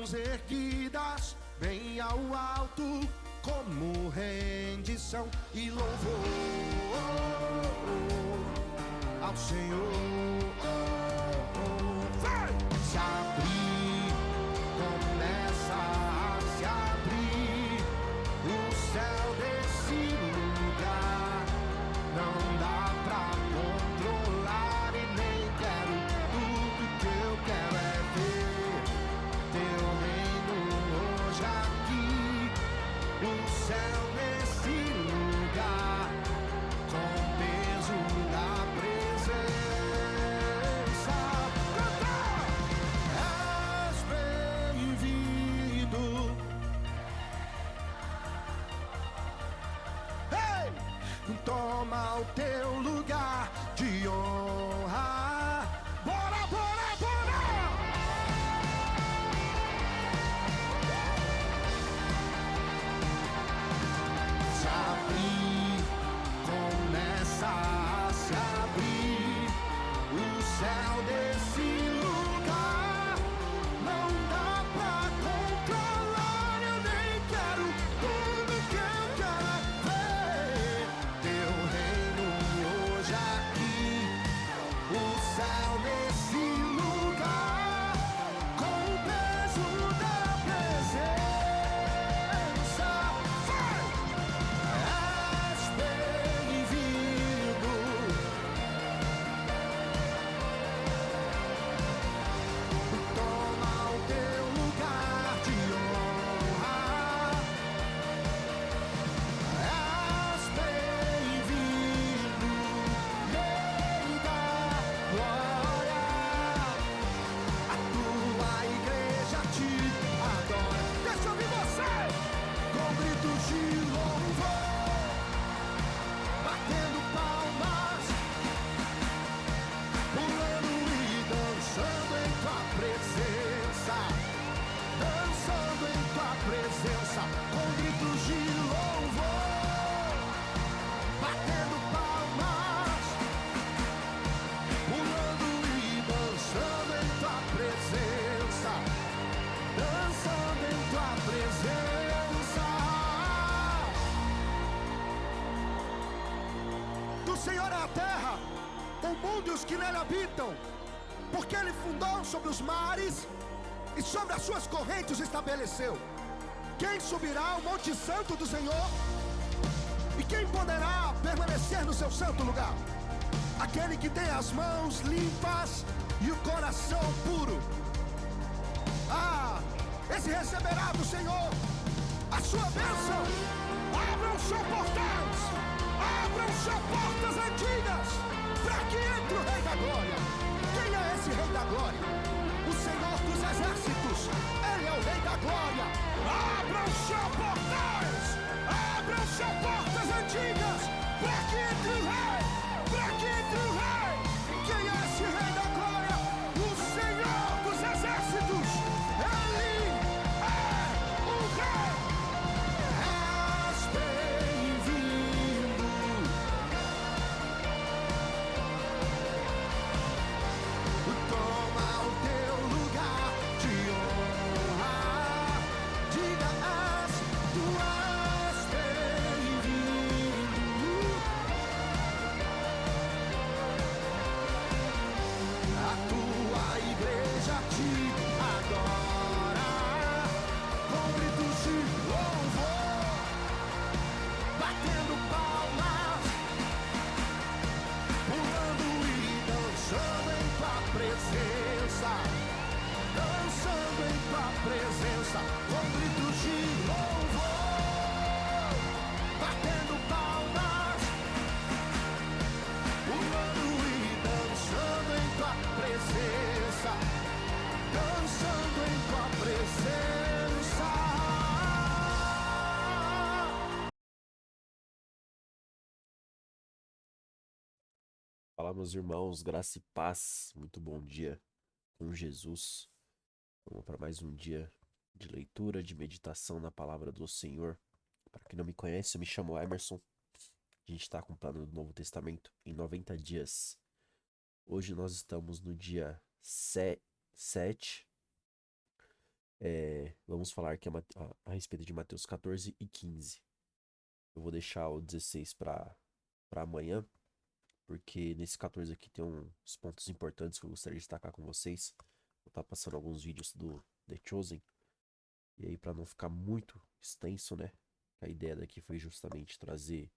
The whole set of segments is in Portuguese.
mãos erguidas bem ao alto, como rendição e louvor ao Senhor. Vai! Se abrir, começa a se abrir o céu desse lugar. Não dá pra controlar e nem quero. Tudo que eu quero é ver teu reino hoje aqui. O céu nesse lugar, com o peso da presença. Canta! És bem-vindo. Ei! Toma o teu lugar de honra. Bora, bora, bora! Se abrir, começa a se abrir o céu desse lugar. Não dá pra controlar, eu nem quero. Tudo que eu quero é ver teu reino hoje aqui. O céu nesse lugar, com o peso da presença. Vai! És bem-vindo. Toma o teu lugar de honra. És bem-vindo, Rei da glória. A tua igreja te adora. Deixa eu ouvir você com gritos de louvor, batendo palmas, pulando e dançando em tua presença, dançando em tua presença, com gritos de louvor, batendo palmas, pulando e dançando em tua presença, dançando em tua presença. Do Senhor é a terra, o mundo e os que nele habitam, porque ele fundou sobre os mares e sobre as suas correntes estabeleceu. Quem subirá ao monte santo do Senhor? E quem poderá permanecer no seu santo lugar? Aquele que tem as mãos limpas e o coração puro. Ah, esse receberá do Senhor a sua bênção. Abram-se portais, abram-se portas antigas, para que entre o Rei da Glória. Quem é esse Rei da Glória? O Senhor dos Exércitos. Ele é o Rei da Glória. Abram-se portais, abram-se portas antigas, para que entre o Rei, para que entre o Rei. Quem é esse Rei da Glória? O Senhor dos Exércitos. Ele é o Rei. És bem-vindo. Toma o teu lugar de honra. Diga: tu és bem-vindo. A tua igreja te adora, com gritos de louvor, batendo palmas, pulando e dançando em tua presença, dançando em tua presença, com gritos de louvor, batendo palmas, pulando e dançando em tua presença, dançando em tua presença. Fala, meus irmãos, graça e paz, muito bom dia com Jesus. Vamos para mais um dia de leitura, de meditação na palavra do Senhor. Para quem não me conhece, eu me chamo Emerson. A gente está com o plano do Novo Testamento em 90 dias. Hoje nós estamos no dia 7 Vamos falar aqui a respeito de Mateus 14 e 15. Eu vou deixar o 16 para amanhã, porque nesse 14 aqui tem uns pontos importantes que eu gostaria de destacar com vocês. Vou estar passando alguns vídeos do The Chosen. E aí, para não ficar muito extenso, né? A ideia daqui foi justamente trazer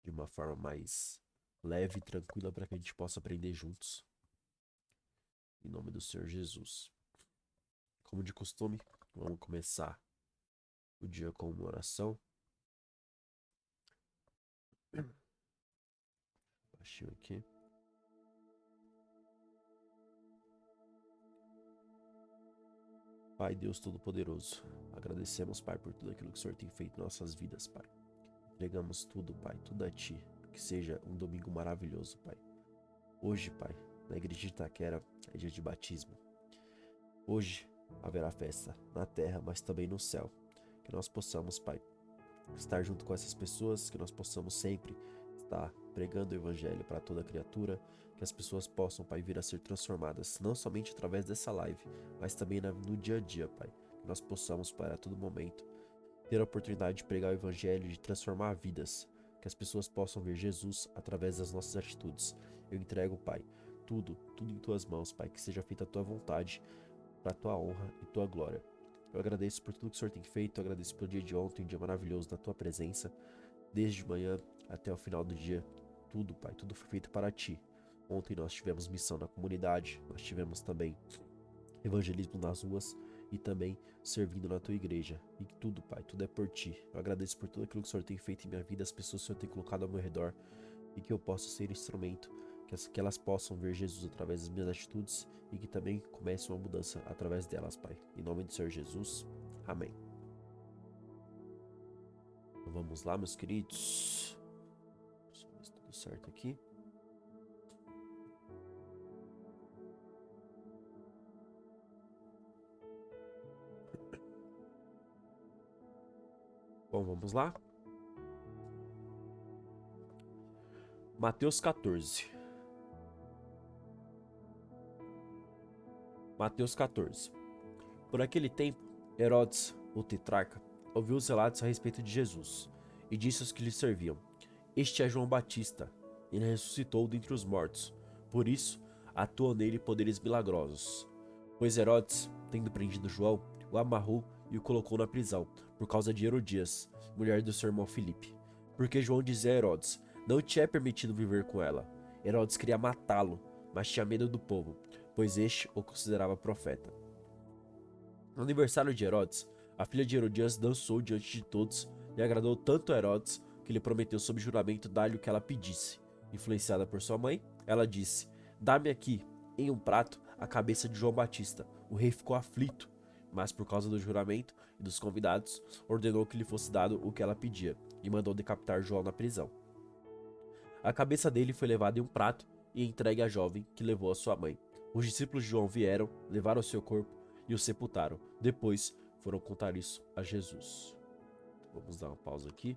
de uma forma mais leve e tranquila para que a gente possa aprender juntos. Em nome do Senhor Jesus. Como de costume, vamos começar o dia com uma oração. Baixinho aqui. Pai Deus Todo-Poderoso, agradecemos, Pai, por tudo aquilo que o Senhor tem feito em nossas vidas, Pai. Entregamos tudo, Pai, tudo a Ti. Que seja um domingo maravilhoso, Pai. Hoje, Pai, na igreja de Itaquera é dia de batismo. Hoje haverá festa na terra, mas também no céu. Que nós possamos, Pai, estar junto com essas pessoas, que nós possamos sempre estar pregando o evangelho para toda criatura, que as pessoas possam, Pai, vir a ser transformadas, não somente através dessa live, mas também no dia a dia, Pai. Que nós possamos, Pai, a todo momento, ter a oportunidade de pregar o evangelho, de transformar vidas, que as pessoas possam ver Jesus através das nossas atitudes. Eu entrego, Pai, tudo em Tuas mãos, Pai, que seja feita a Tua vontade, para a Tua honra e Tua glória. Eu agradeço por tudo que o Senhor tem feito, eu agradeço pelo dia de ontem, um dia maravilhoso na Tua presença, desde de manhã até o final do dia, tudo, Pai, tudo foi feito para Ti. Ontem nós tivemos missão na comunidade, nós tivemos também evangelismo nas ruas e também servindo na Tua igreja. E tudo, Pai, tudo é por Ti. Eu agradeço por tudo aquilo que o Senhor tem feito em minha vida, as pessoas que o Senhor tem colocado ao meu redor, e que eu possa ser instrumento, que elas possam ver Jesus através das minhas atitudes e que também comece uma mudança através delas, Pai. Em nome do Senhor Jesus, amém. Então vamos lá, meus queridos. Deixa eu ver se tudo certo aqui. Bom, vamos lá. Mateus 14. Mateus 14. Por aquele tempo, Herodes, o tetrarca, ouviu os relatos a respeito de Jesus e disse aos que lhe serviam: Este é João Batista, ele ressuscitou dentre os mortos, por isso atuam nele poderes milagrosos. Pois Herodes, tendo prendido João, o amarrou e o colocou na prisão, por causa de Herodias, mulher do seu irmão Filipe. Porque João dizia a Herodes: Não te é permitido viver com ela. Herodes queria matá-lo, mas tinha medo do povo, pois este o considerava profeta. No aniversário de Herodes, a filha de Herodias dançou diante de todos e agradou tanto a Herodes que lhe prometeu sob juramento dar-lhe o que ela pedisse. Influenciada por sua mãe, ela disse: Dá-me aqui, em um prato, a cabeça de João Batista. O rei ficou aflito, mas por causa do juramento e dos convidados, ordenou que lhe fosse dado o que ela pedia e mandou decapitar João na prisão. A cabeça dele foi levada em um prato e entregue à jovem, que levou a sua mãe. Os discípulos de João vieram, levaram o seu corpo e o sepultaram. Depois foram contar isso a Jesus. Vamos dar uma pausa aqui.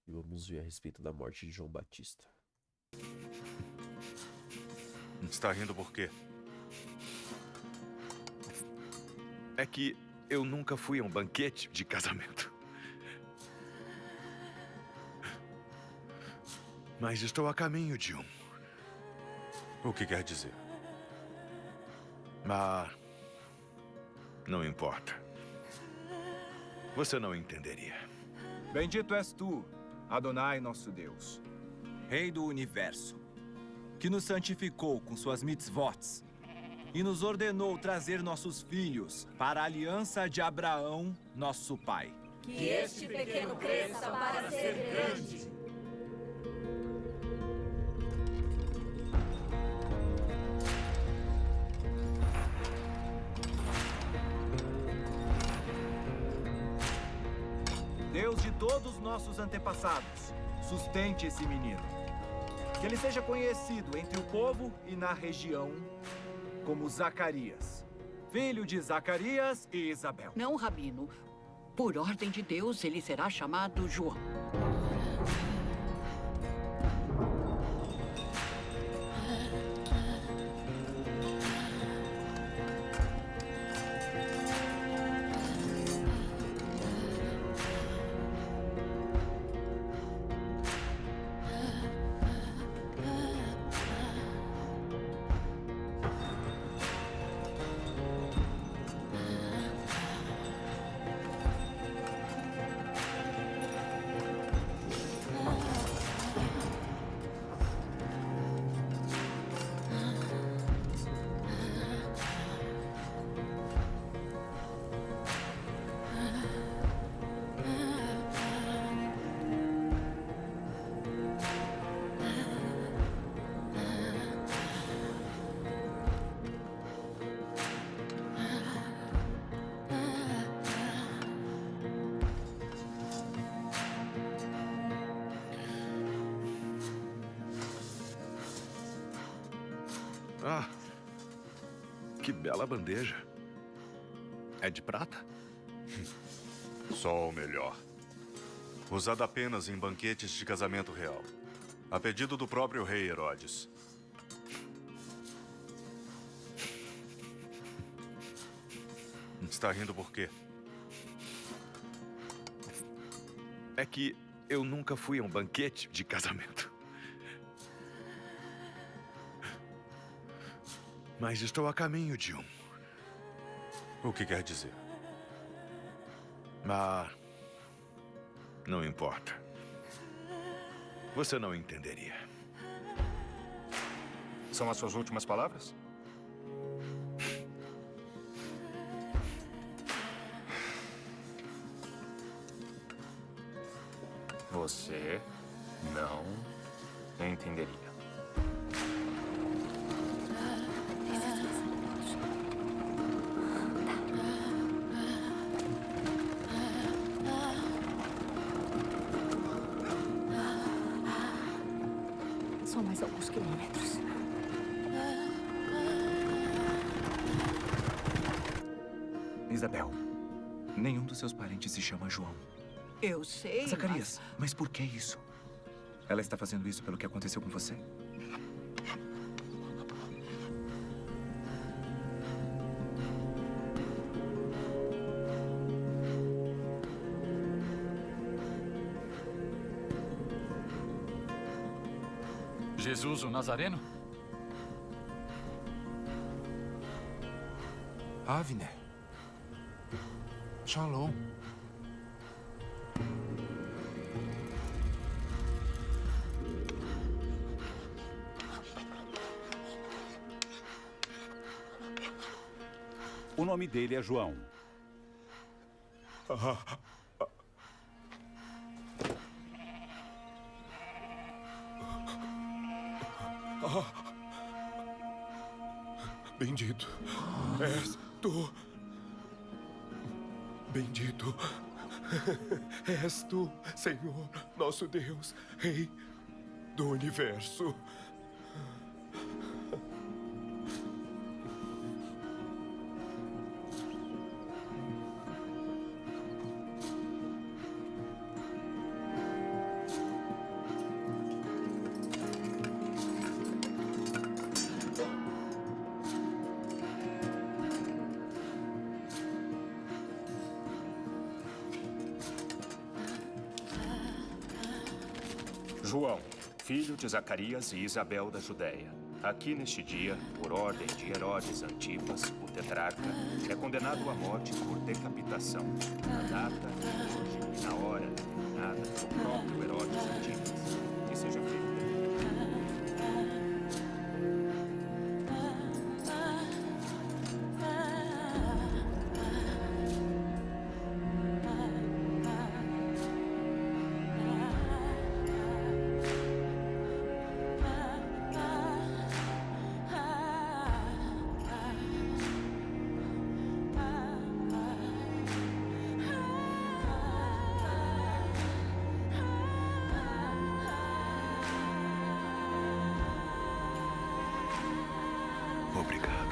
E vamos ver a respeito da morte de João Batista. Está rindo por quê? É que eu nunca fui a um banquete de casamento. Mas estou a caminho de um. O que quer dizer? Ah, não importa. Você não entenderia. Bendito és tu, Adonai, nosso Deus, Rei do Universo, que nos santificou com suas mitzvots e nos ordenou trazer nossos filhos para a aliança de Abraão, nosso pai. Que este pequeno cresça para ser grande. Deus de todos os nossos antepassados, sustente esse menino. Que ele seja conhecido entre o povo e na região como Zacarias, filho de Zacarias e Isabel. Não, Rabino. Por ordem de Deus, ele será chamado João. Ah, que bela bandeja. É de prata? Só o melhor. Usada apenas em banquetes de casamento real. A pedido do próprio rei Herodes. Está rindo por quê? É que eu nunca fui a um banquete de casamento. Mas estou a caminho de um. O que quer dizer? Ah, não importa. Você não entenderia. São as suas últimas palavras? Você não entenderia. Só mais alguns quilômetros. Isabel, nenhum dos seus parentes se chama João. Eu sei, Zacarias, mas por que isso? Ela está fazendo isso pelo que aconteceu com você? Jesus o Nazareno? Avner. Shalom. O nome dele é João. Bendito és tu. Bendito és tu, Senhor, nosso Deus, Rei do Universo. João, filho de Zacarias e Isabel da Judéia. Aqui neste dia, por ordem de Herodes Antipas, o tetrarca, é condenado à morte por decapitação. Na data, e na hora determinada, o próprio Herodes Antipas. Que seja feito. Obrigado.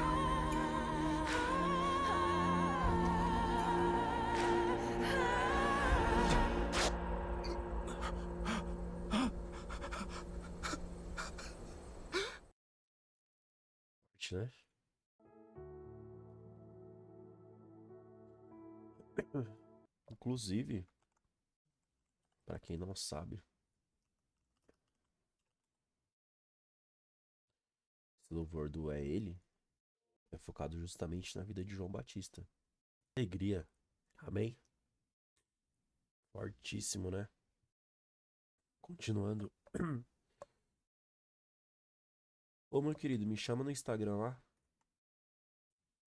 Né? Inclusive, para quem não sabe, esse louvor do É Ele é focado justamente na vida de João Batista. Alegria. Amém? Fortíssimo, né? Continuando. Ô, meu querido, me chama no Instagram lá.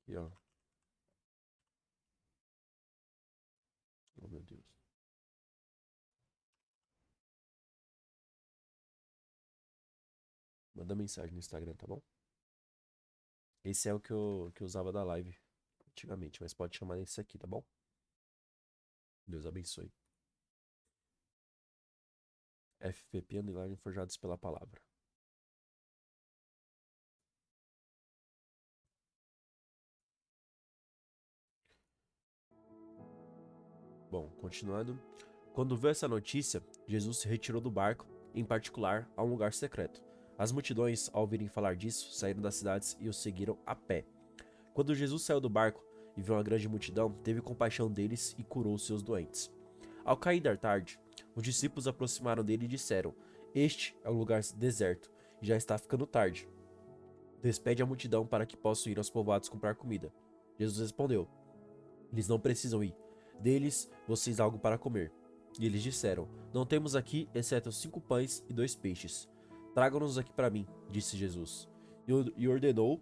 Aqui, ó. Oh, meu Deus. Manda mensagem no Instagram, tá bom? Esse é o que eu usava da live antigamente, mas pode chamar nesse aqui, tá bom? Deus abençoe. FPP _ Forjados pela Palavra. Bom, continuando. Quando viu essa notícia, Jesus se retirou do barco, em particular a um lugar secreto. As multidões, ao ouvirem falar disso, saíram das cidades e o seguiram a pé. Quando Jesus saiu do barco e viu uma grande multidão, teve compaixão deles e curou os seus doentes. Ao cair da tarde, os discípulos aproximaram dele e disseram: Este é um lugar deserto, e já está ficando tarde. Despede a multidão para que possam ir aos povoados comprar comida. Jesus respondeu: Eles não precisam ir. Dê-lhes vocês algo para comer. E eles disseram: Não temos aqui, exceto 5 pães e 2 peixes. Tragam-nos aqui para mim, disse Jesus. E ordenou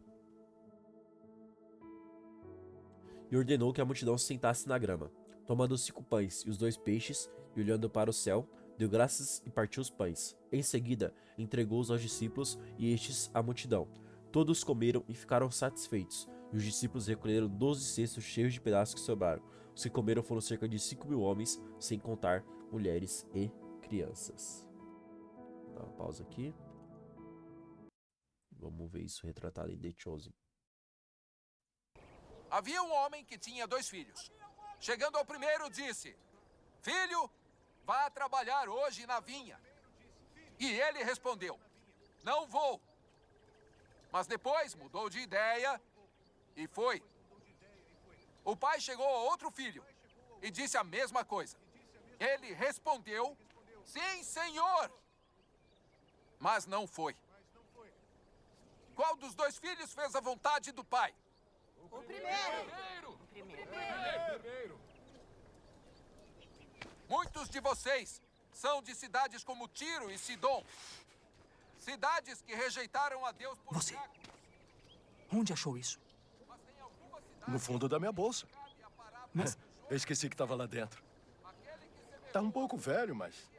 que a multidão se sentasse na grama. Tomando os 5 pães e os 2 peixes, e olhando para o céu, deu graças e partiu os pães. Em seguida, entregou-os aos discípulos e estes à multidão. Todos comeram e ficaram satisfeitos. E os discípulos recolheram 12 cestos cheios de pedaços que sobraram. Os que comeram foram cerca de 5.000 homens, sem contar mulheres e crianças. Vou dar uma pausa aqui. Vamos ver isso retratado em The Chosen. Havia um homem que tinha 2 filhos. Chegando ao primeiro, disse: Filho, vá trabalhar hoje na vinha. E ele respondeu: Não vou. Mas depois mudou de ideia e foi. O pai chegou ao outro filho e disse a mesma coisa. Ele respondeu: Sim, senhor. Mas não foi. Qual dos 2 filhos fez a vontade do pai? O primeiro. Muitos de vocês são de cidades como Tiro e Sidom. Cidades que rejeitaram a Deus por Você. séculos. Onde achou isso? No fundo da minha bolsa. Mas Eu esqueci que estava lá dentro. Tá um pouco velho, mas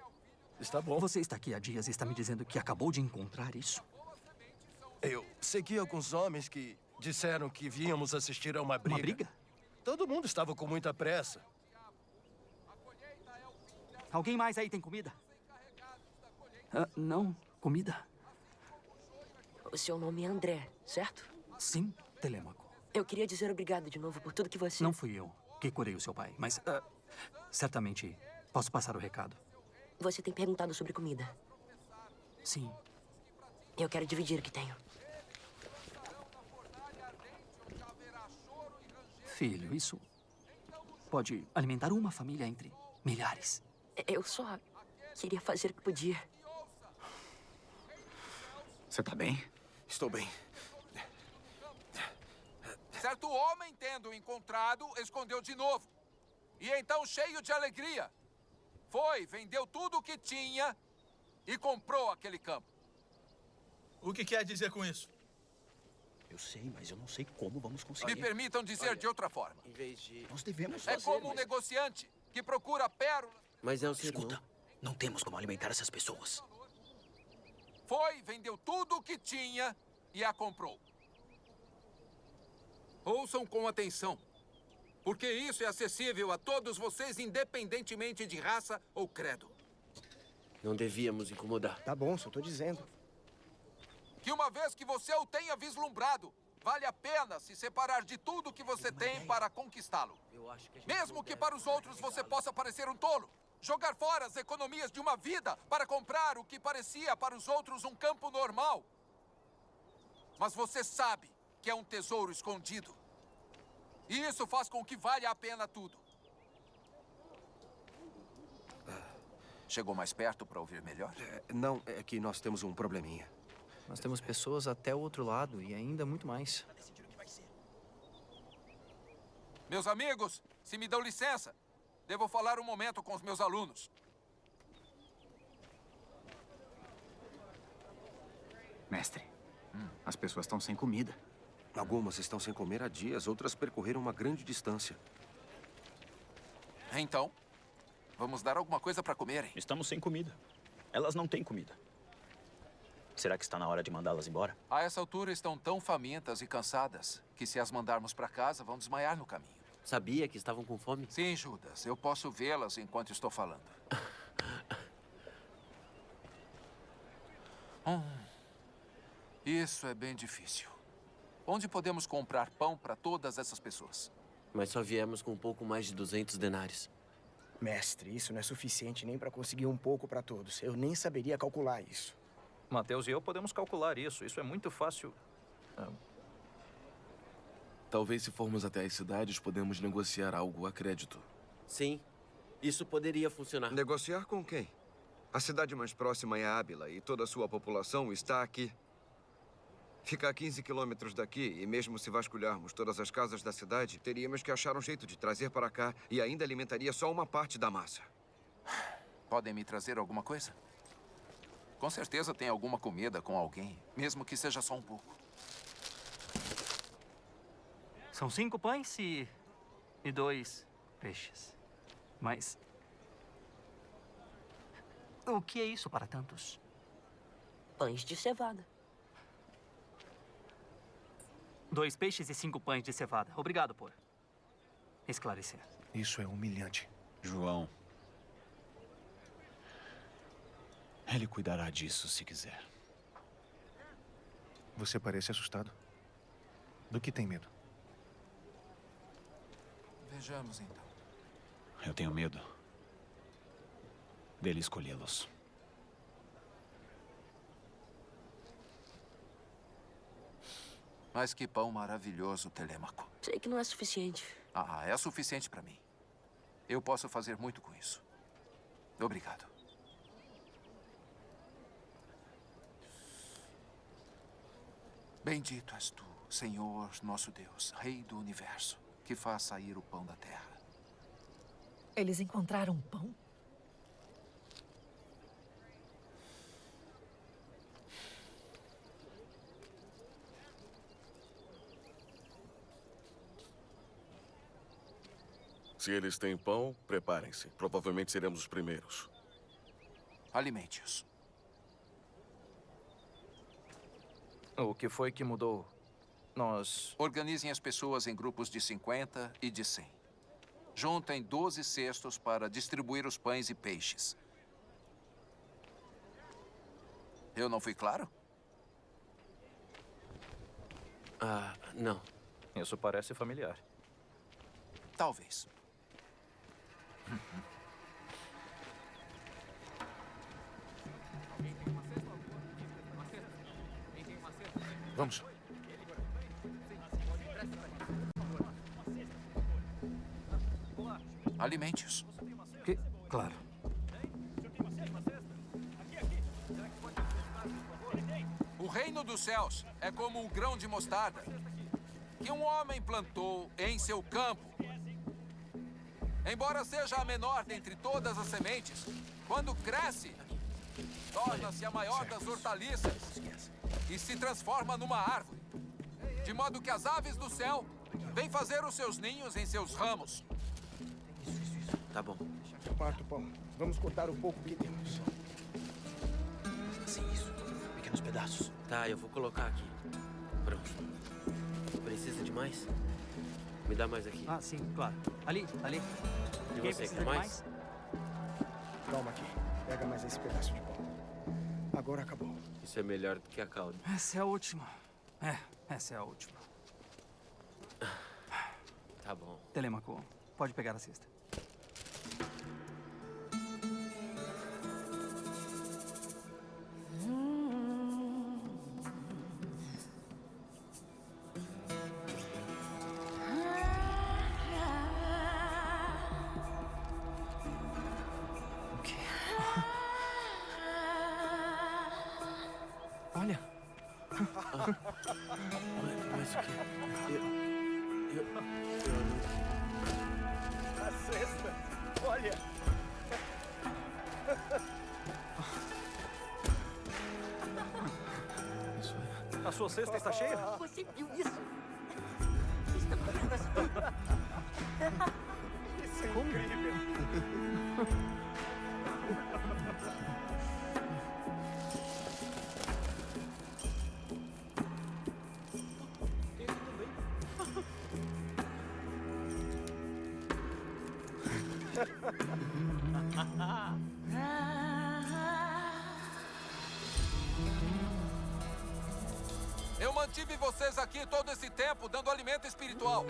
está bom. você está aqui há dias e está me dizendo que acabou de encontrar isso? Eu segui alguns homens que disseram que víamos assistir a uma briga. Uma briga? Todo mundo estava com muita pressa. Alguém mais aí tem comida? Não. Comida? O seu nome é André, certo? Sim, Telêmaco. Eu queria dizer obrigado de novo por tudo que você... Não fui eu que curei o seu pai, mas certamente posso passar o recado. Você tem perguntado sobre comida. Sim. Eu quero dividir o que tenho. Filho, isso pode alimentar uma família entre milhares. Eu só queria fazer o que podia. Você tá bem? Estou bem. Certo homem, tendo encontrado, escondeu de novo. E então, cheio de alegria, foi, vendeu tudo o que tinha e comprou aquele campo. O que quer dizer com isso? Eu sei, mas eu não sei como vamos conseguir. Me permitam dizer de outra forma. Em vez de... Nós devemos É fazer, como um negociante que procura pérolas. Mas é o seu Escuta, não temos como alimentar essas pessoas. Foi, vendeu tudo o que tinha e a comprou. Ouçam com atenção, porque isso é acessível a todos vocês, independentemente de raça ou credo. Não devíamos incomodar. Tá bom, só tô dizendo. Que uma vez que você o tenha vislumbrado, vale a pena se separar de tudo que você tem para conquistá-lo. Mesmo que para os outros você possa parecer um tolo. Jogar fora as economias de uma vida para comprar o que parecia para os outros um campo normal. Mas você sabe que é um tesouro escondido. E isso faz com que valha a pena tudo. Chegou mais perto para ouvir melhor? Não, é que nós temos um probleminha. Nós temos pessoas até o outro lado e ainda muito mais. Meus amigos, se me dão licença, devo falar um momento com os meus alunos. Mestre, as pessoas estão sem comida. Algumas estão sem comer há dias, outras percorreram uma grande distância. Então, vamos dar alguma coisa para comerem. Estamos sem comida. Elas não têm comida. Será que está na hora de mandá-las embora? A essa altura estão tão famintas e cansadas que se as mandarmos para casa, vão desmaiar no caminho. Sabia que estavam com fome? Sim, Judas. Eu posso vê-las enquanto estou falando. Isso é bem difícil. Onde podemos comprar pão para todas essas pessoas? Mas só viemos com um pouco mais de 200 denários. Mestre, isso não é suficiente nem para conseguir um pouco para todos. Eu nem saberia calcular isso. Mateus e eu podemos calcular isso. Isso é muito fácil. Talvez se formos até as cidades, podemos negociar algo a crédito. Sim, isso poderia funcionar. Negociar com quem? A cidade mais próxima é Ábila e toda a sua população está aqui. Fica a 15 quilômetros daqui e mesmo se vasculharmos todas as casas da cidade, teríamos que achar um jeito de trazer para cá e ainda alimentaria só uma parte da massa. Podem me trazer alguma coisa? Com certeza tem alguma comida com alguém, mesmo que seja só um pouco. São 5 pães e 2 peixes. Mas... o que é isso para tantos? Pães de cevada. 2 peixes e 5 pães de cevada. Obrigado por esclarecer. Isso é humilhante. João. Ele cuidará disso se quiser. Você parece assustado. Do que tem medo? Vejamos então. Eu tenho medo dele escolhê-los. Mas que pão maravilhoso, Telêmaco. Sei que não é suficiente. É suficiente para mim. Eu posso fazer muito com isso. Obrigado. Bendito és tu, Senhor, nosso Deus, Rei do Universo, que faz sair o pão da terra. Eles encontraram pão? Se eles têm pão, preparem-se. Provavelmente seremos os primeiros. Alimente-os. O que foi que mudou? Nós... Organizem as pessoas em grupos de 50 e de 100. Juntem 12 cestos para distribuir os pães e peixes. Eu não fui claro? Não. Isso parece familiar. Talvez. Vamos. Alimente-os. Claro. O reino dos céus é como um grão de mostarda que um homem plantou em seu campo. Embora seja a menor dentre todas as sementes, quando cresce, torna-se a maior das hortaliças e se transforma numa árvore. De modo que as aves do céu vêm fazer os seus ninhos em seus ramos. Tá bom. Parto o pão. Vamos cortar o pouco que temos. Assim, isso. Pequenos pedaços. Tá, eu vou colocar aqui. Pronto. Precisa de mais? Me dá mais aqui. Sim, claro. Ali. E você, quer mais? Toma aqui. Pega mais esse pedaço de pão. Agora acabou. Isso é melhor do que a calda. Essa é a última. Essa é a última. Tá bom. Telêmaco, pode pegar a cesta. Olha. Mas o quê? A cesta. Olha. A sua cesta está cheia? Você viu isso? Isso é incrível. Eu mantive vocês aqui todo esse tempo dando alimento espiritual.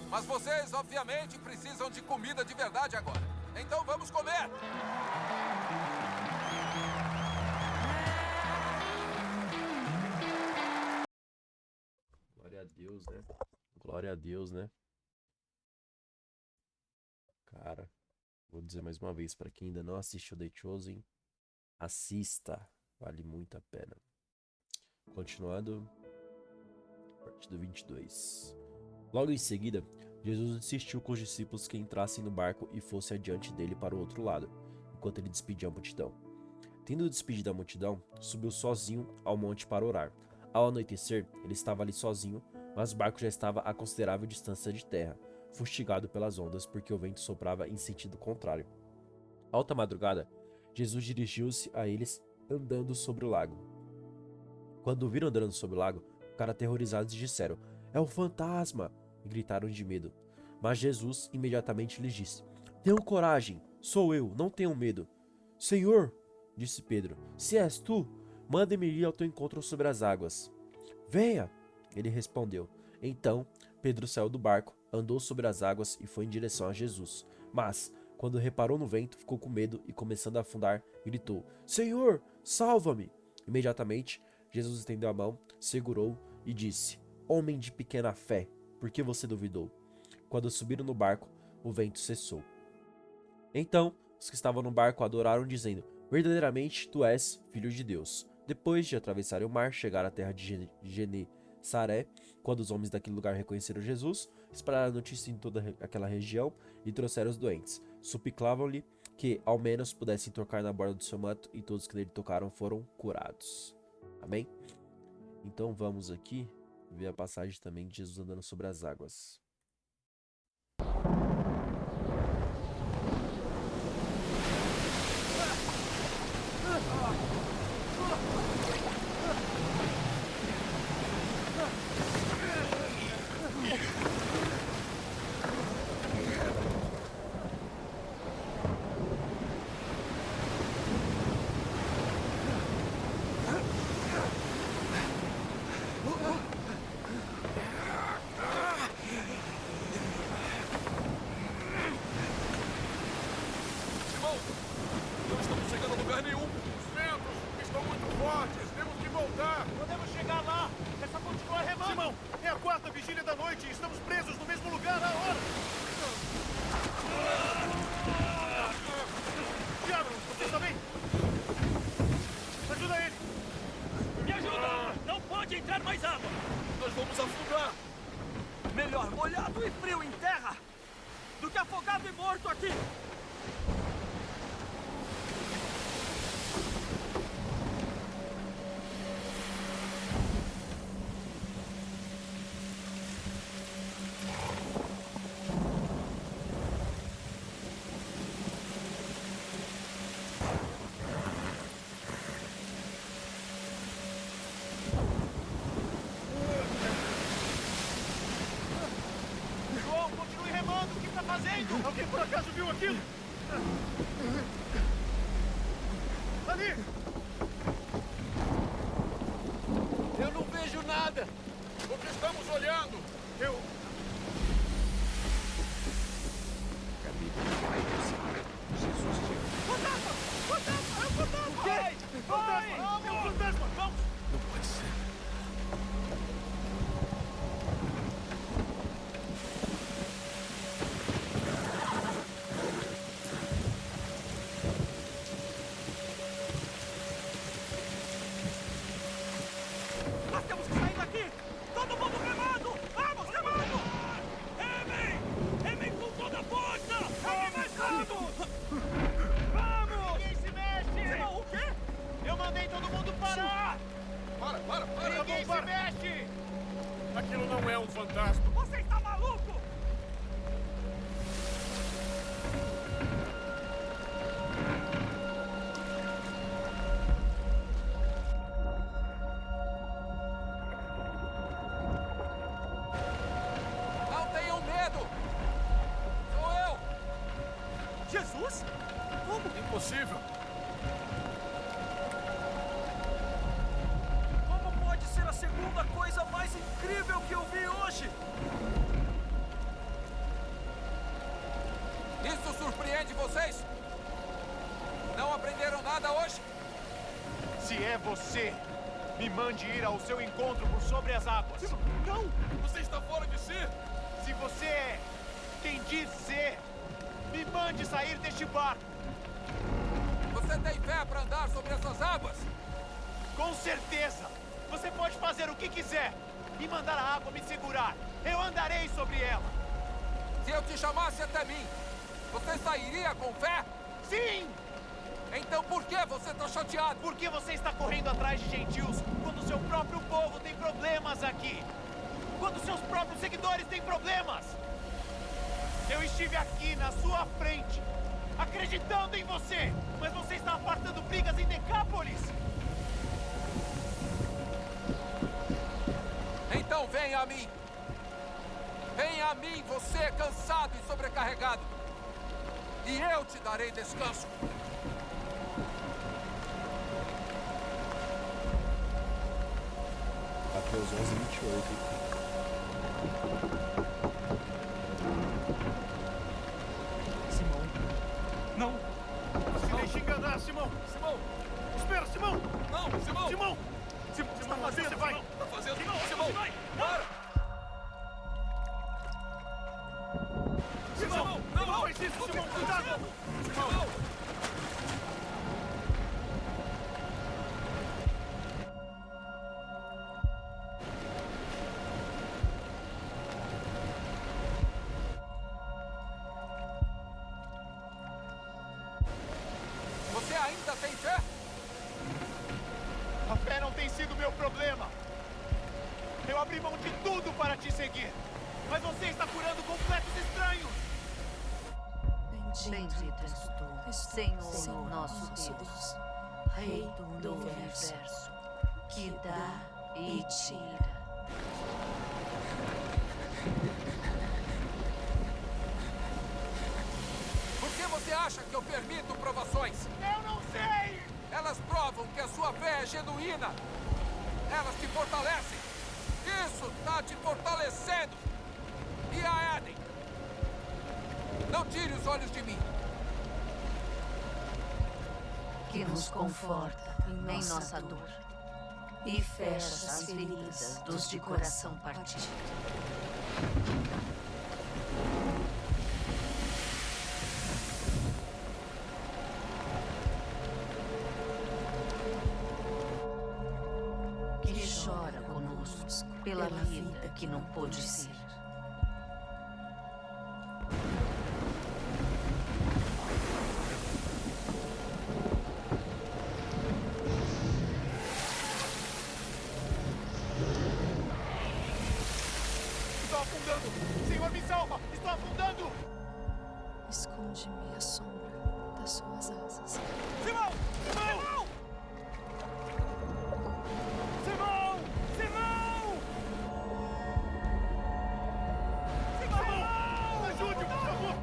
Mas vocês, obviamente, precisam de comida de verdade agora. Então vamos comer! Glória a Deus, né? Glória a Deus, né? Cara, vou dizer mais uma vez, para quem ainda não assistiu The Chosen, assista, vale muito a pena. Continuando, partido 22. Logo em seguida, Jesus insistiu com os discípulos que entrassem no barco e fossem adiante dele para o outro lado, enquanto ele despedia a multidão. Tendo despedido a multidão, subiu sozinho ao monte para orar. Ao anoitecer, ele estava ali sozinho, mas o barco já estava a considerável distância de terra, fustigado pelas ondas porque o vento soprava em sentido contrário. Alta madrugada, Jesus dirigiu-se a eles andando sobre o lago. Quando o viram andando sobre o lago, ficaram aterrorizados e disseram: "É um fantasma!" e gritaram de medo. Mas Jesus imediatamente lhes disse: "Tenham coragem, sou eu, não tenham medo." "Senhor," disse Pedro, "se és tu, manda-me ir ao teu encontro sobre as águas." "Venha," ele respondeu. Então Pedro saiu do barco, andou sobre as águas e foi em direção a Jesus. Mas, quando reparou no vento, ficou com medo e, começando a afundar, gritou: "Senhor, salva-me!" Imediatamente, Jesus estendeu a mão, segurou e disse: "Homem de pequena fé, por que você duvidou?" Quando subiram no barco, o vento cessou. Então, os que estavam no barco adoraram, dizendo: "Verdadeiramente, tu és filho de Deus." Depois de atravessarem o mar, chegaram à terra de Genesaré. Quando os homens daquele lugar reconheceram Jesus, espalharam a notícia em toda aquela região e trouxeram os doentes. Suplicavam-lhe que ao menos pudessem tocar na borda do seu manto, e todos que nele tocaram foram curados. Amém? Então vamos aqui ver a passagem também de Jesus andando sobre as águas. Molhado e frio em terra do que afogado e morto aqui. Alguém por acaso viu aquilo? Ali! Eu não vejo nada! O que estamos olhando? Jesus disse. Fantasma! Fantasma! É um fantasma! O quê? Fantasma! É um fantasma! Vamos! Não pode ser. Aquilo não é um fantasma. Você está maluco? Não tenham medo! Sou eu! Jesus? Como? Impossível! Ser a segunda coisa mais incrível que eu vi hoje. Isso surpreende vocês? Não aprenderam nada hoje? Se é você, me mande ir ao seu encontro por sobre as águas. Não! Você está fora de si! Se você é quem diz ser, me mande sair deste barco. Você tem fé para andar sobre essas águas? Com certeza! Você pode fazer o que quiser e mandar a água me segurar. Eu andarei sobre ela. Se eu te chamasse até mim, você sairia com fé? Sim! Então por que você está chateado? Porque você está correndo atrás de gentios quando seu próprio povo tem problemas aqui. Quando seus próprios seguidores têm problemas. Eu estive aqui na sua frente, acreditando em você, mas você está apartando brigas em Decápolis. Então venha a mim. Venha a mim, você cansado e sobrecarregado. E eu te darei descanso. Mateus 11:28. Simão. Não. Se deixe enganar, Simão. Simão. Espera, Simão. Não, Simão. Simão. Simão, Está fazendo, você vai. Está fazendo. Simão, vai. Para. Simão, não faz isso, Simão. Cuidado. Simão. Você ainda tem fé? A fé não tem sido meu problema. Eu abri mão de tudo para te seguir. Mas você está curando completos estranhos. Bendito és tu, Senhor nosso Deus, Rei do universo, que dá e tira. Por que você acha que eu permito provações? Eu não sei! Elas provam que a sua fé é genuína. Elas te fortalecem. Isso está te fortalecendo. E a Eden? Não tire os olhos de mim. Que nos conforta em nossa dor e fecha as feridas dos de coração partido. Que chora conosco pela vida que não pôde ser. Estou afundando! Senhor, me salva! Estou afundando! Esconde-me à sombra das suas asas. Simão! Simão! Simão! Simão! Simão! Ajude, por favor!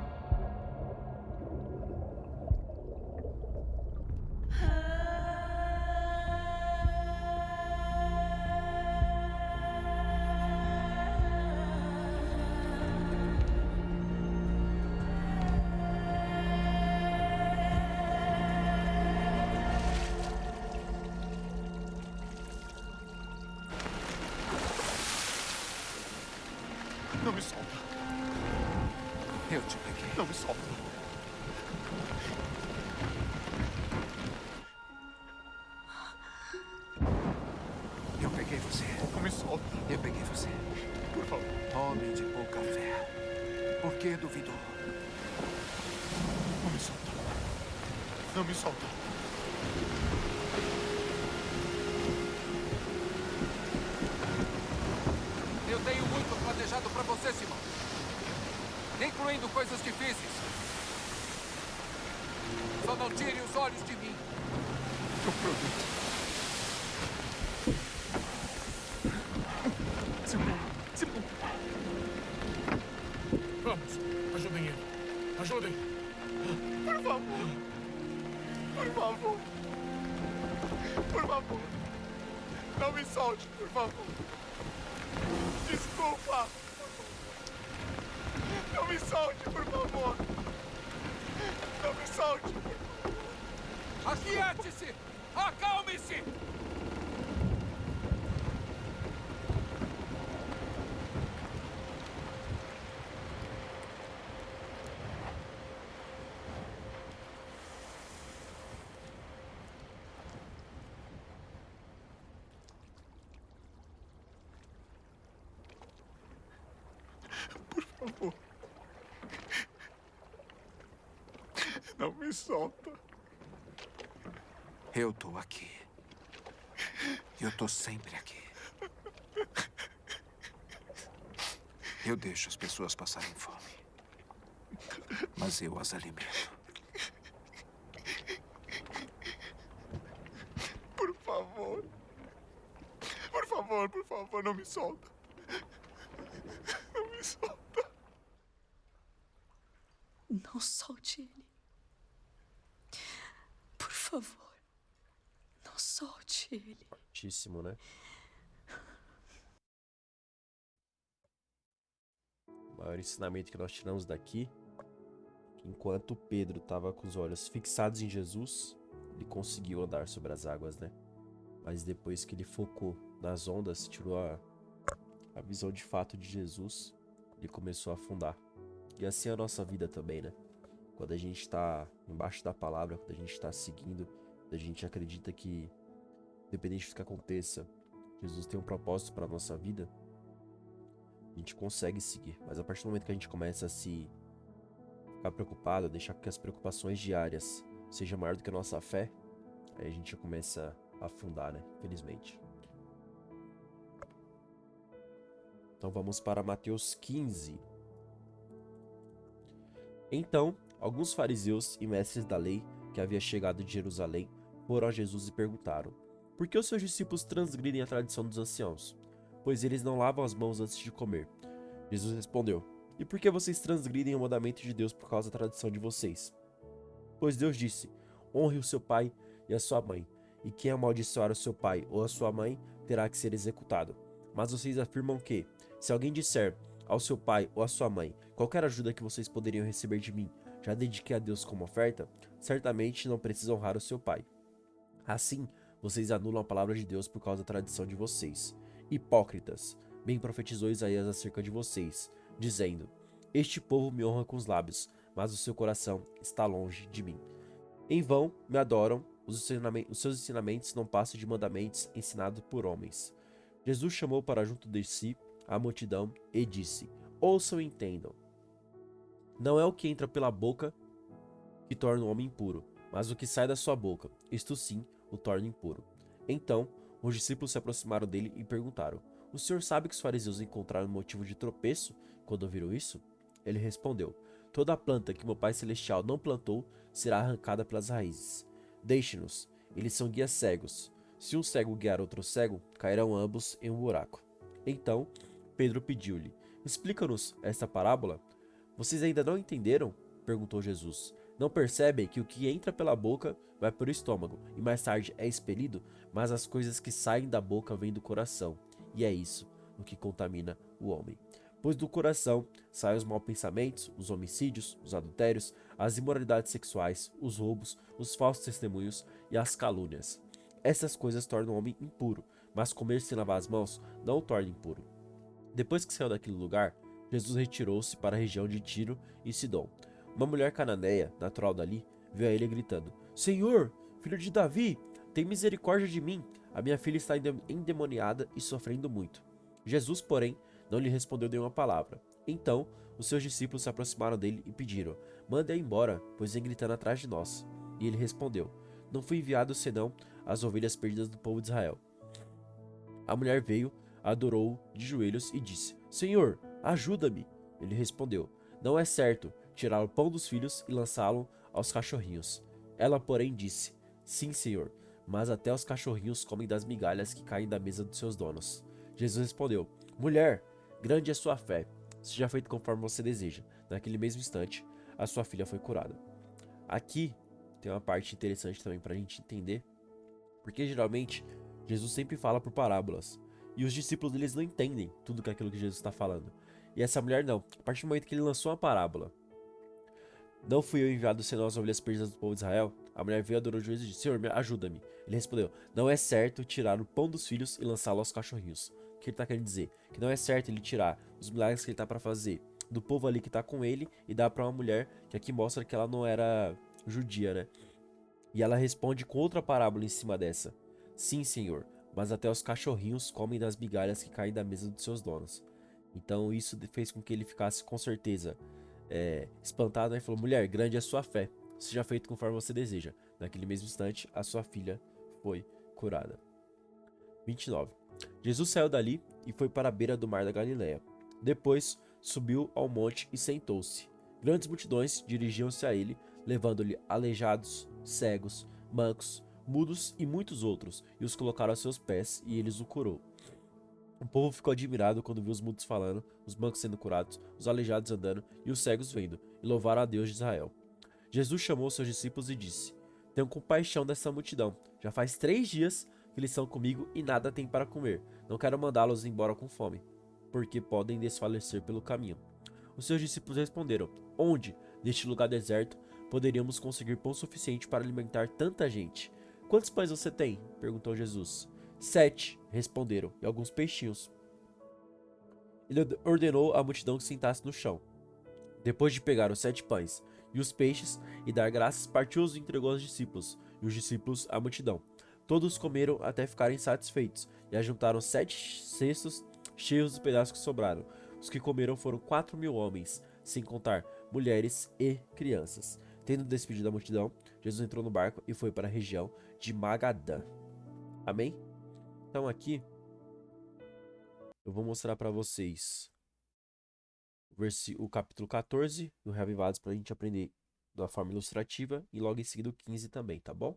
Não me solta. Eu te peguei. Não me solta. Eu peguei você. Não me solta. Eu peguei você. Por favor. Homem de pouca fé. Por que duvidou? Não me solta. Não me solta. Eu tenho muito planejado pra você, Simão. Incluindo coisas difíceis. Só não tire os olhos de mim. Eu prometo. Simão. Simão. Vamos. Ajudem ele. Ajudem. Por favor. Por favor. Por favor. Não me solte, por favor. Desculpa. Não me solte, por favor. solte! Aquiete-se! Acalme-se! Por favor. Não me solta. Eu tô aqui. Eu tô sempre aqui. Eu deixo as pessoas passarem fome. Mas eu as alimento. Por favor. Por favor, não me solta. Não me solta. Não solte ele. Por favor. Não solte ele. Fortíssimo, né? O maior ensinamento que nós tiramos daqui, que enquanto Pedro estava com os olhos fixados em Jesus, ele conseguiu andar sobre as águas, né? Mas depois que ele focou nas ondas, tirou a visão de fato de Jesus, ele começou a afundar. E assim é a nossa vida também, né? Quando a gente está embaixo da palavra, quando a gente está seguindo, quando a gente acredita que, independente do que aconteça, Jesus tem um propósito para a nossa vida, a gente consegue seguir. Mas a partir do momento que a gente começa a se ficar preocupado, a deixar que as preocupações diárias sejam maior do que a nossa fé, aí a gente já começa a afundar, né? Felizmente. Então vamos para Mateus 15. Então, alguns fariseus e mestres da lei que haviam chegado de Jerusalém foram a Jesus e perguntaram: por que os seus discípulos transgridem a tradição dos anciãos? Pois eles não lavam as mãos antes de comer. Jesus respondeu: e por que vocês transgridem o mandamento de Deus por causa da tradição de vocês? Pois Deus disse: honre o seu pai e a sua mãe, e quem amaldiçoar o seu pai ou a sua mãe terá que ser executado. Mas vocês afirmam que, se alguém disser ao seu pai ou à sua mãe: qualquer ajuda que vocês poderiam receber de mim, já dediquei a Deus como oferta, certamente não precisa honrar o seu pai. Assim, vocês anulam a palavra de Deus por causa da tradição de vocês. Hipócritas, bem profetizou Isaías acerca de vocês, dizendo: este povo me honra com os lábios, mas o seu coração está longe de mim. Em vão me adoram, os seus ensinamentos não passam de mandamentos ensinados por homens. Jesus chamou para junto de si a multidão e disse: ouçam e entendam. Não é o que entra pela boca que torna o homem impuro, mas o que sai da sua boca, isto sim o torna impuro. Então, os discípulos se aproximaram dele e perguntaram: o senhor sabe que os fariseus encontraram motivo de tropeço quando ouviram isso? Ele respondeu: toda a planta que meu Pai Celestial não plantou será arrancada pelas raízes. Deixe-nos, eles são guias cegos. Se um cego guiar outro cego, cairão ambos em um buraco. Então, Pedro pediu-lhe: explica-nos esta parábola. Vocês ainda não entenderam? Perguntou Jesus. Não percebem que o que entra pela boca vai para o estômago e mais tarde é expelido, mas as coisas que saem da boca vêm do coração, e é isso o que contamina o homem. Pois do coração saem os maus pensamentos, os homicídios, os adultérios, as imoralidades sexuais, os roubos, os falsos testemunhos e as calúnias. Essas coisas tornam o homem impuro, mas comer sem lavar as mãos não o torna impuro. Depois que saiu daquele lugar, Jesus retirou-se para a região de Tiro e Sidom. Uma mulher cananeia, natural dali, veio a ele gritando: Senhor, filho de Davi, tem misericórdia de mim. A minha filha está endemoniada e sofrendo muito. Jesus, porém, não lhe respondeu nenhuma palavra. Então, os seus discípulos se aproximaram dele e pediram: mande-a embora, pois vem gritando atrás de nós. E ele respondeu: não fui enviado senão as ovelhas perdidas do povo de Israel. A mulher veio, adorou-o de joelhos e disse: Senhor, ajuda-me. Ele respondeu: não é certo tirar o pão dos filhos e lançá-lo aos cachorrinhos. Ela, porém, disse: sim, Senhor, mas até os cachorrinhos comem das migalhas que caem da mesa dos seus donos. Jesus respondeu: mulher, grande é sua fé, seja feito conforme você deseja. Naquele mesmo instante, a sua filha foi curada. Aqui tem uma parte interessante também para a gente entender, porque geralmente Jesus sempre fala por parábolas, e os discípulos deles não entendem tudo aquilo que Jesus está falando. E essa mulher não. A partir do momento que ele lançou uma parábola, Não fui eu enviado senão as ovelhas perdidas do povo de Israel? A mulher veio, adorou o juiz e disse: Senhor, ajuda-me. Ele respondeu: Não é certo tirar o pão dos filhos e lançá-lo aos cachorrinhos. O que ele tá querendo dizer? Que não é certo ele tirar os milagres que ele tá para fazer do povo ali que tá com ele e dar para uma mulher, que aqui mostra que ela não era judia, né? E ela responde com outra parábola em cima dessa: Sim, Senhor, mas até os cachorrinhos comem das migalhas que caem da mesa dos seus donos. Então isso fez com que ele ficasse com certeza espantado, né? E falou: Mulher, grande é a sua fé, seja feito conforme você deseja. Naquele mesmo instante, a sua filha foi curada. 29. Jesus saiu dali e foi para a beira do mar da Galileia. Depois subiu ao monte e sentou-se. Grandes multidões dirigiam-se a ele, levando-lhe aleijados, cegos, mancos, mudos e muitos outros, e os colocaram a seus pés, e ele os curou. O povo ficou admirado quando viu os mudos falando, os mancos sendo curados, os aleijados andando e os cegos vendo, e louvaram a Deus de Israel. Jesus chamou seus discípulos e disse: Tenho compaixão dessa multidão. Já faz 3 dias que eles estão comigo e nada têm para comer. Não quero mandá-los embora com fome, porque podem desfalecer pelo caminho. Os seus discípulos responderam: Onde, neste lugar deserto, poderíamos conseguir pão suficiente para alimentar tanta gente? Quantos pães você tem? Perguntou Jesus. 7, responderam, e alguns peixinhos. Ele ordenou à multidão que sentasse no chão. Depois de pegar os 7 pães e os peixes e dar graças, partiu-os e entregou aos discípulos, e os discípulos à multidão. Todos comeram até ficarem satisfeitos, e ajuntaram 7 cestos cheios dos pedaços que sobraram. Os que comeram foram 4.000 homens, sem contar mulheres e crianças. Tendo despedido a multidão, Jesus entrou no barco e foi para a região de Magadã. Amém? Então aqui eu vou mostrar para vocês o capítulo 14 do Reavivados, para a gente aprender da forma ilustrativa, e logo em seguida o 15 também, tá bom?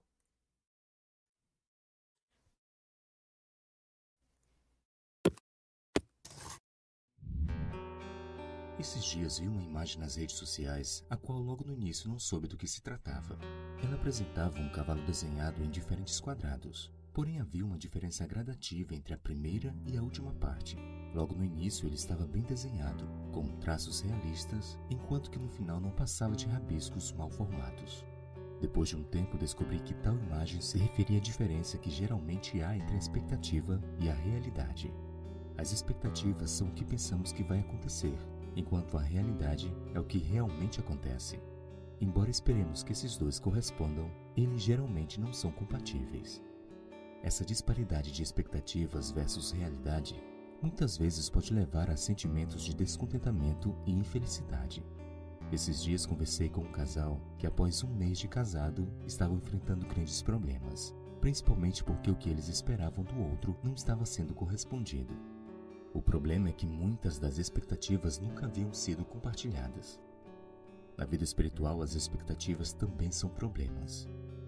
Esses dias vi uma imagem nas redes sociais, a qual logo no início não soube do que se tratava. Ela apresentava um cavalo desenhado em diferentes quadrados, porém havia uma diferença gradativa entre a primeira e a última parte. Logo no início ele estava bem desenhado, com traços realistas, enquanto que no final não passava de rabiscos mal formados. Depois de um tempo descobri que tal imagem se referia à diferença que geralmente há entre a expectativa e a realidade. As expectativas são o que pensamos que vai acontecer, enquanto a realidade é o que realmente acontece. Embora esperemos que esses dois correspondam, eles geralmente não são compatíveis. Essa disparidade de expectativas versus realidade muitas vezes pode levar a sentimentos de descontentamento e infelicidade. Esses dias conversei com um casal que, após 1 mês de casado, estavam enfrentando grandes problemas, principalmente porque o que eles esperavam do outro não estava sendo correspondido. O problema é que muitas das expectativas nunca haviam sido compartilhadas. Na vida espiritual, as expectativas também são problemas.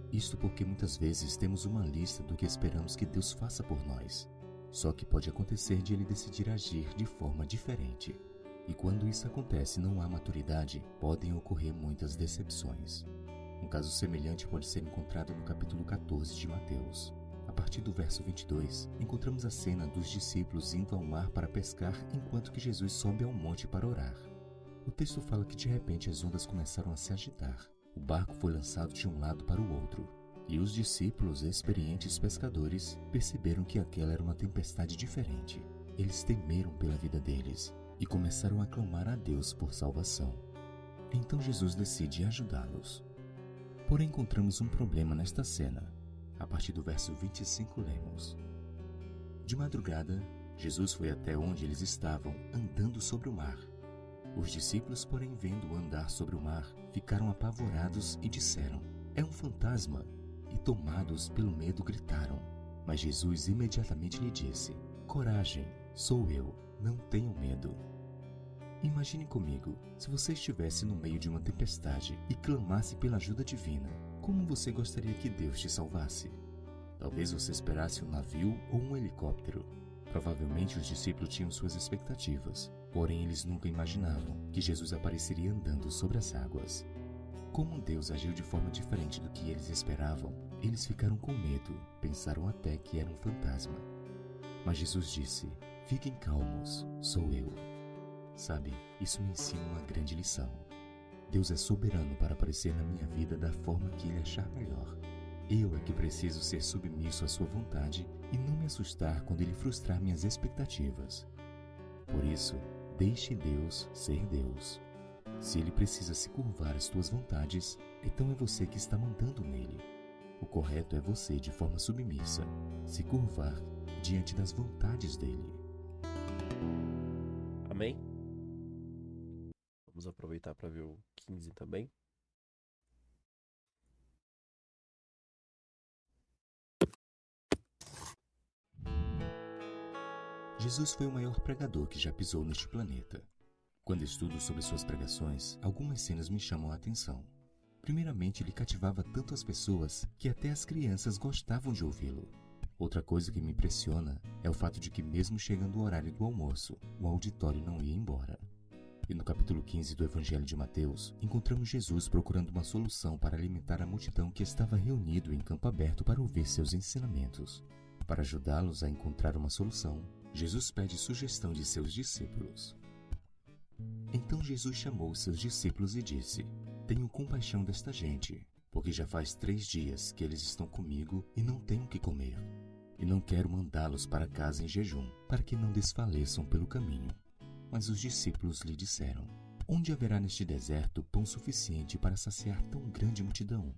Isto porque muitas vezes temos uma lista do que esperamos que Deus faça por nós. Só que pode acontecer de Ele decidir agir de forma diferente. E quando isso acontece e não há maturidade, podem ocorrer muitas decepções. Um caso semelhante pode ser encontrado no capítulo 14 de Mateus. A partir do verso 22, encontramos a cena dos discípulos indo ao mar para pescar enquanto que Jesus sobe ao monte para orar. O texto fala que de repente as ondas começaram a se agitar. O barco foi lançado de um lado para o outro, e os discípulos, experientes pescadores, perceberam que aquela era uma tempestade diferente. Eles temeram pela vida deles e começaram a clamar a Deus por salvação. Então Jesus decide ajudá-los. Porém, encontramos um problema nesta cena. A partir do verso 25 lemos: De madrugada, Jesus foi até onde eles estavam, andando sobre o mar. Os discípulos, porém, vendo-o andar sobre o mar, ficaram apavorados e disseram: É um fantasma! E tomados pelo medo gritaram. Mas Jesus imediatamente lhe disse: Coragem, sou eu, não tenham medo. Imagine comigo, se você estivesse no meio de uma tempestade e clamasse pela ajuda divina, como você gostaria que Deus te salvasse? Talvez você esperasse um navio ou um helicóptero. Provavelmente os discípulos tinham suas expectativas, porém eles nunca imaginavam que Jesus apareceria andando sobre as águas. Como Deus agiu de forma diferente do que eles esperavam, eles ficaram com medo, pensaram até que era um fantasma. Mas Jesus disse: Fiquem calmos, sou eu. Sabe, isso me ensina uma grande lição. Deus é soberano para aparecer na minha vida da forma que Ele achar melhor. Eu é que preciso ser submisso à sua vontade e não me assustar quando Ele frustrar minhas expectativas. Por isso, deixe Deus ser Deus. Se Ele precisa se curvar às tuas vontades, então é você que está mandando nele. O correto é você, de forma submissa, se curvar diante das vontades dele. Amém? Vamos aproveitar para ver o 15 também. Jesus foi o maior pregador que já pisou neste planeta. Quando estudo sobre suas pregações, algumas cenas me chamam a atenção. Primeiramente, ele cativava tanto as pessoas que até as crianças gostavam de ouvi-lo. Outra coisa que me impressiona é o fato de que, mesmo chegando o horário do almoço, o auditório não ia embora. E no capítulo 15 do Evangelho de Mateus, encontramos Jesus procurando uma solução para alimentar a multidão que estava reunido em campo aberto para ouvir seus ensinamentos. Para ajudá-los a encontrar uma solução, Jesus pede sugestão de seus discípulos. Então Jesus chamou seus discípulos e disse: Tenho compaixão desta gente, porque já faz 3 dias que eles estão comigo e não têm o que comer. E não quero mandá-los para casa em jejum, para que não desfaleçam pelo caminho. Mas os discípulos lhe disseram: Onde haverá neste deserto pão suficiente para saciar tão grande multidão?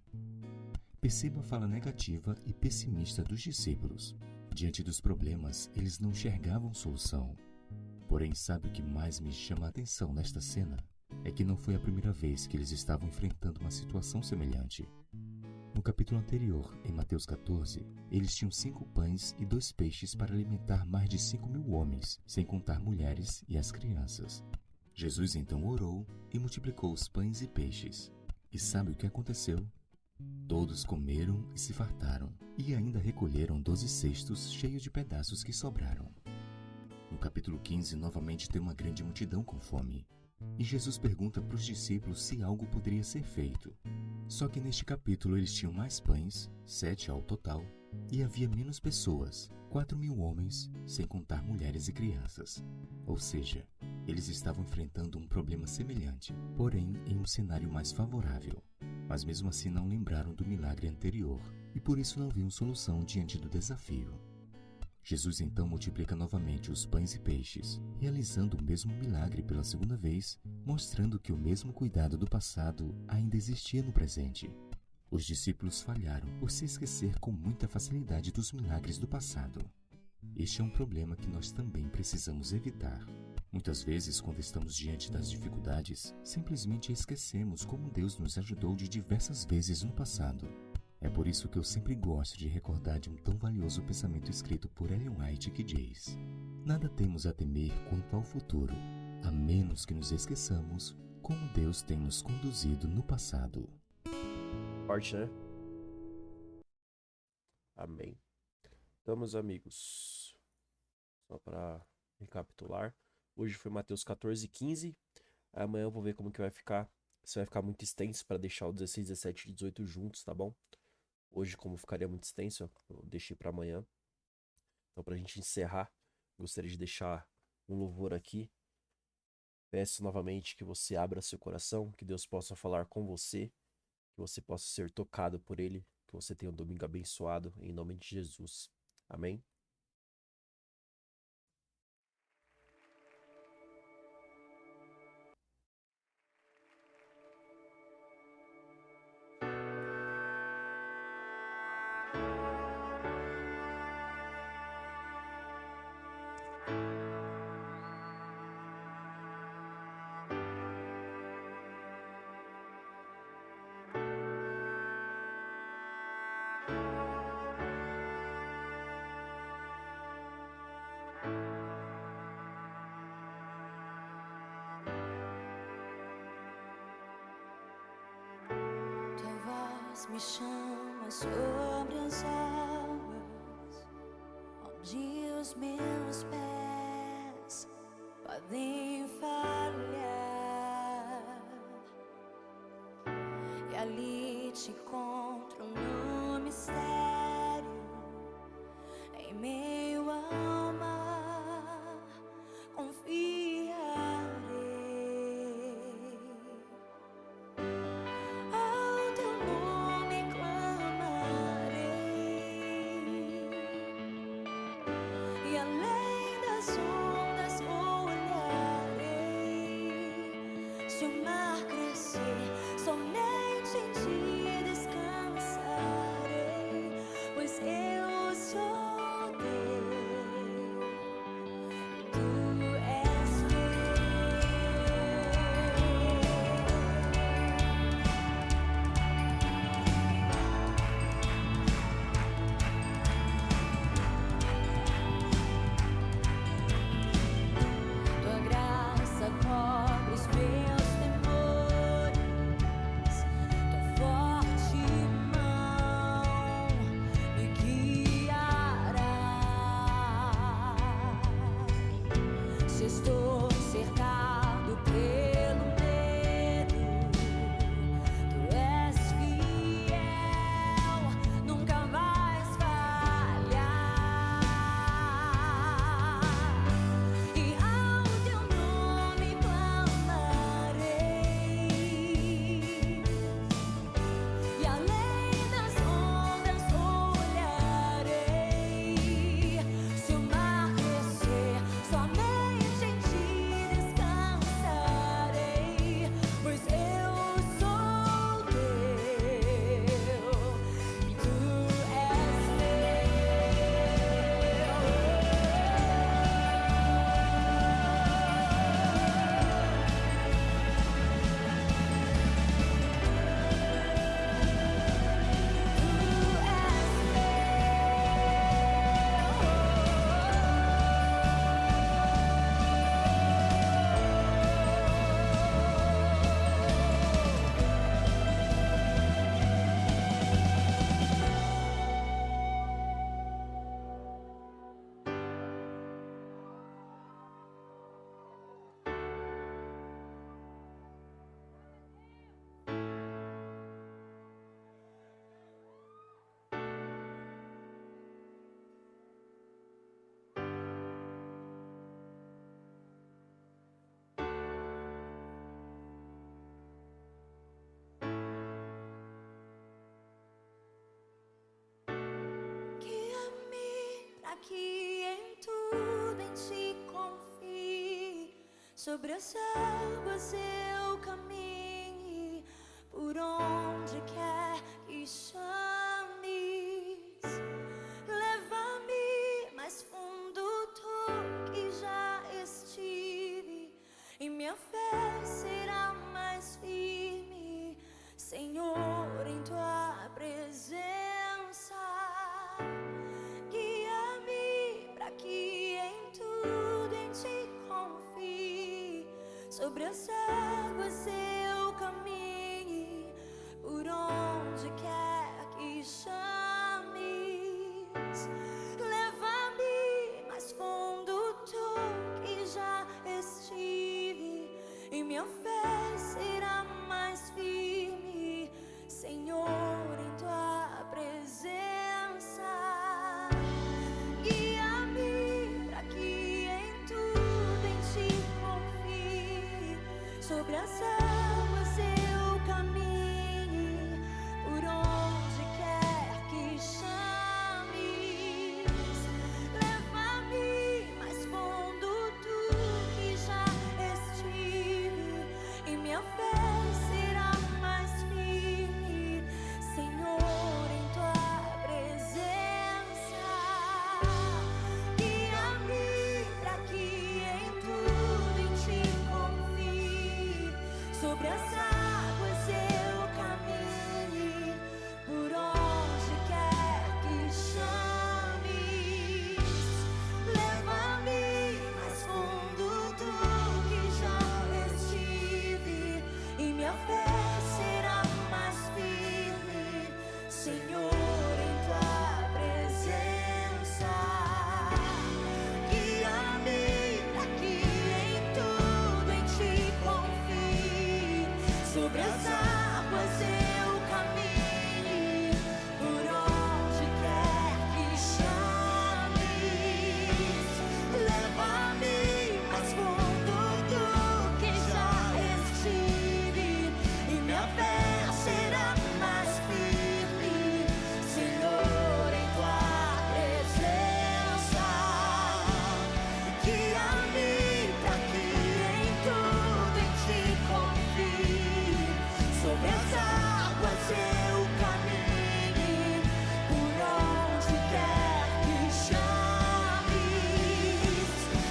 Perceba a fala negativa e pessimista dos discípulos. Diante dos problemas, eles não enxergavam solução. Porém, sabe o que mais me chama a atenção nesta cena? É que não foi a primeira vez que eles estavam enfrentando uma situação semelhante. No capítulo anterior, em Mateus 14, eles tinham 5 pães e 2 peixes para alimentar mais de 5.000 homens, sem contar mulheres e as crianças. Jesus então orou e multiplicou os pães e peixes. E sabe o que aconteceu? Todos comeram e se fartaram, e ainda recolheram 12 cestos cheios de pedaços que sobraram. No capítulo 15, novamente tem uma grande multidão com fome. E Jesus pergunta para os discípulos se algo poderia ser feito. Só que neste capítulo eles tinham mais pães, 7 ao total, e havia menos pessoas, 4.000 homens, sem contar mulheres e crianças. Ou seja, eles estavam enfrentando um problema semelhante, porém em um cenário mais favorável. Mas mesmo assim não lembraram do milagre anterior, e por isso não viam solução diante do desafio. Jesus então multiplica novamente os pães e peixes, realizando o mesmo milagre pela segunda vez, mostrando que o mesmo cuidado do passado ainda existia no presente. Os discípulos falharam por se esquecer com muita facilidade dos milagres do passado. Este é um problema que nós também precisamos evitar. Muitas vezes, quando estamos diante das dificuldades, simplesmente esquecemos como Deus nos ajudou de diversas vezes no passado. É por isso que eu sempre gosto de recordar de um tão valioso pensamento escrito por Ellen White que diz: Nada temos a temer quanto ao futuro, a menos que nos esqueçamos como Deus tem nos conduzido no passado. Forte, né? Amém. Então, meus amigos, só para recapitular, hoje foi Mateus 14 e 15. Amanhã eu vou ver como que vai ficar. Se vai ficar muito extenso para deixar o 16, 17 e 18 juntos, tá bom? Hoje, como ficaria muito extenso, eu deixei para amanhã. Então, pra gente encerrar, gostaria de deixar um louvor aqui. Peço novamente que você abra seu coração, que Deus possa falar com você, que você possa ser tocado por Ele, que você tenha um domingo abençoado, em nome de Jesus. Amém? Me chama sobre as águas, onde os meus pés podem falhar, e ali te encontro no mistério, em meio ao mar, confiarei. pra que em tudo em ti confie. Sobre as águas eu caminhe, por onde quer que chames. Leva-me mais fundo do que já estive, e minha fé será mais firme, Senhor, em tua presença. Guia-me pra que em tudo em ti confie. Sobre as águas eu caminhe, por onde quer que chames. Leva-me mais fundo do que já estive, e minha fé será mais firme, Senhor, em tua presença. Guia-me pra que em tudo em ti confie. Sobre as águas eu caminhe, por onde quer que chames. Leva-me mais fundo do que já estive, e minha fé será mais firme, Senhor, em tua presença. Guia-me pra que em tudo em ti confie. Sobre as águas eu caminhe, por onde quer que chames. Leva-me mais fundo do que já estive, e minha fé será mais firme, Senhor, em tua presença. Guia-me pra que em tudo em ti confie. Sobre as águas eu caminhe, por onde quer que chames. Leva-me mais fundo do que já estive, e minha fé será mais firme, Senhor, em tua presença. Guia-me pra que em tudo em ti confie. Sobre as águas eu caminhe, por onde quer que chames.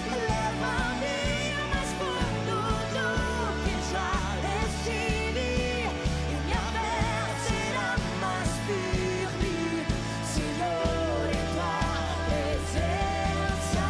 Leva-me mais fundo do que já estive, e minha fé será mais firme, Senhor, em tua presença.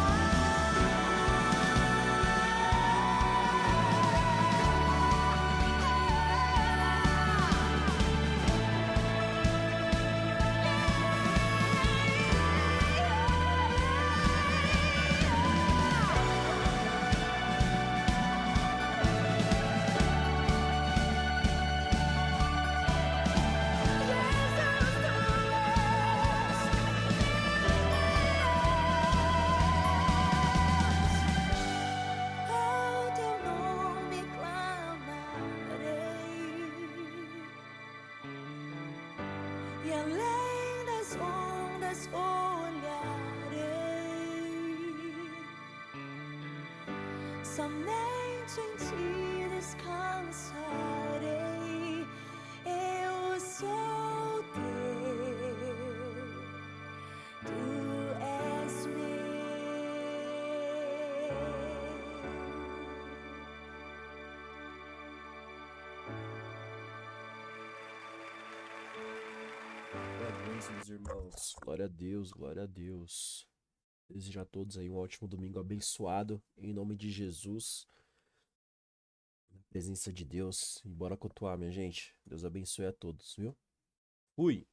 Ao teu nome clamarei, e além das ondas olharei. Somente em ti descansarei. Eu sou teu, tu és meu. Parabéns, meus irmãos. Glória a Deus, glória a Deus. Desejo a todos aí um ótimo domingo abençoado, em nome de Jesus. Na presença de Deus. E bora cultuar, minha gente. Deus abençoe a todos, viu? Fui!